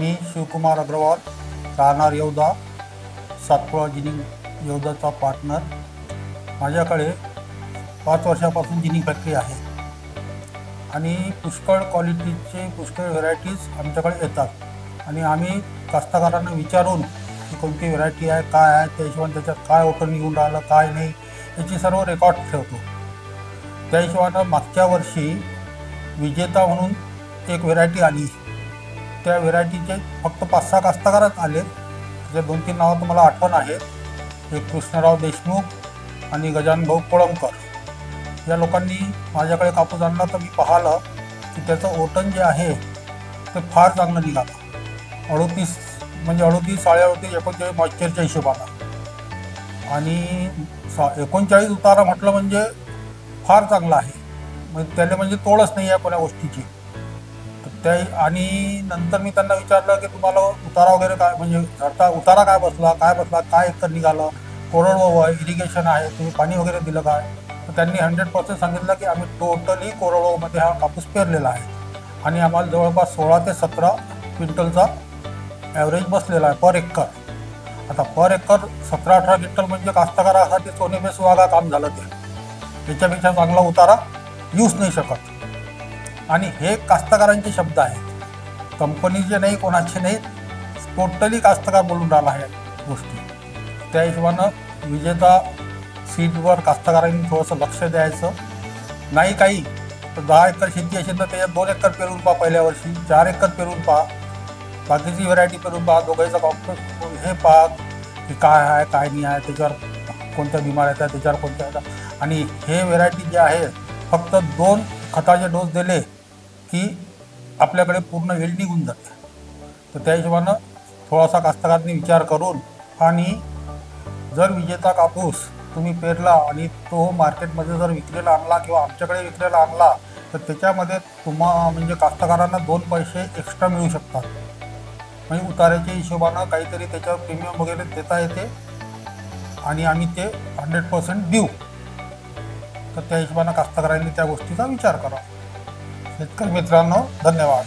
मी शिवकुमार अग्रवाल, राहणार Yevda, Satpura ginning येवदाचा partner. माझ्याकडे 5 वर्षापासून जिनिंग फॅक्टरी आहे आणि पुष्कळ क्वालिटीचे पुष्कळ व्हरायटीज आमच्याकडे येतात आणि आम्ही कास्तकारांना विचारून की कोणती व्हरायटी आहे, काय आहे, त्या हिशोबाने त्याच्यात काय ओटं निघून राहिलं, काय नाही, याची सर्व रेकॉर्ड ठेवतो। त्या हिशोबानं मागच्या वर्षी विजेता म्हणून एक व्हरायटी आली। त्या व्हरायटीचे फक्त 5-6 कास्तकारच आले। त्याचे 2-3 नावं तुम्हाला आठवण आहेत। एक कृष्णराव देशमुख आणि गजानन भाऊ कोळंबकर या लोकांनी माझ्याकडे कापूस आणला तर मी पाहिलं की त्याचं ओटन जे आहे ते फार चांगलं निघालं। 38 म्हणजे 38, 38, 39 मॉइश्चरच्या हिशोबानं आणि 39 उतारा म्हटलं म्हणजे फार चांगला आहे। म्हणजे त्याला म्हणजे तोडच नाही आहे कोणा गोष्टीची। त्या आणि नंतर मी त्यांना विचारलं की तुम्हाला उतारा वगैरे काय, म्हणजे झडता उतारा काय बसला, काय एकतर निघालं, कोरडवाहू आहे, इरिगेशन आहे, तुम्ही पाणी वगैरे दिलं काय? तर त्यांनी 100% सांगितलं की आम्ही टोटली कोरडवाहूमध्ये हा कापूस पेरलेला आहे आणि आम्हाला जवळपास 16 ते 17 क्विंटलचा ॲव्हरेज बसलेला आहे पर एकर। आता पर एकर 17-18 क्विंटल म्हणजे कास्तकारासाठी सोने पे सुहागा काम झालं। ते त्याच्यापेक्षा चांगला उतारा येऊच नाही शकत आणि हे कास्तकारांचे शब्द आहेत, कंपनीचे नाही, कोणाचे नाही, टोटली कास्तकार बोलून राहिला आहे गोष्टी। त्या हिशोबानं विजेता सीडवर कास्तकारांनी थोडंसं लक्ष द्यायचं नाही। काही तर 10 एकर शेती असेल तर त्याच्यात 2 एकर पेरून पहा, पहिल्या वर्षी 4 एकर पेरून पहा, बाकीची व्हरायटी पेरून पहा, दोघांचा कॉम्प्युटर हे पहा की काय आहे काय नाही आहे, त्याच्यावर कोणत्या बिमार येतात, त्याच्यावर कोणत्या येतात। आणि हे व्हरायटी जे आहे फक्त 2 खताचे डोस दिले की आपल्याकडे पूर्ण वेळ निघून जाते। तर त्या हिशोबानं थोडासा कास्तकारांनी विचार करून आणि जर विजेता कापूस तुम्ही पेरला आणि तो मार्केटमध्ये जर विक्रीला आणला किंवा आमच्याकडे विक्रीला आणला तर त्याच्यामध्ये म्हणजे कास्तकारांना 2 पैसे एक्स्ट्रा मिळू शकतात। म्हणजे उतार्याच्या हिशोबानं काहीतरी त्याच्यावर प्रीमियम वगैरे देता येते आणि आम्ही ते 100% देऊ। तर त्या हिशोबानं कास्तकारांनी त्या गोष्टीचा विचार करा। शेतकरी मित्रांनो, धन्यवाद।